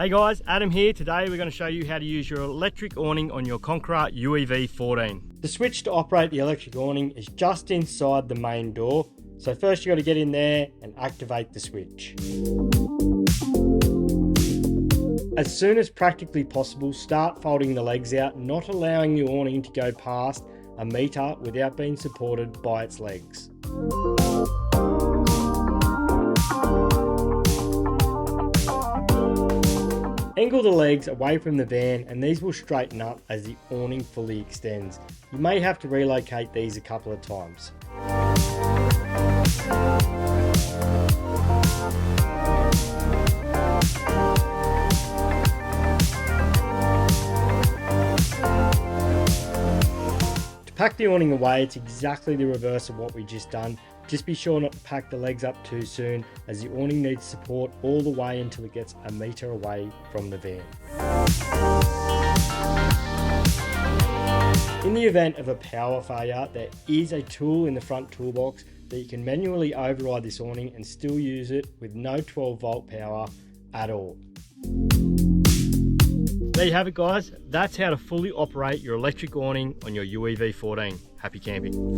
Hey guys, Adam here. Today we're going to show you how to use your electric awning on your Conqueror UEV-14. The switch to operate the electric awning is just inside the main door. So first you got to get in there and activate the switch. As soon as practically possible, start folding the legs out, not allowing the awning to go past a metre without being supported by its legs. Angle the legs away from the van and these will straighten up as the awning fully extends. You may have to relocate these a couple of times. To pack the awning away, it's exactly the reverse of what we just done. Just be sure not to pack the legs up too soon, as the awning needs support all the way until it gets a metre away from the van. In the event of a power failure, there is a tool in the front toolbox that you can manually override this awning and still use it with no 12-volt power at all. There you have it guys, that's how to fully operate your electric awning on your UEV-14. Happy camping.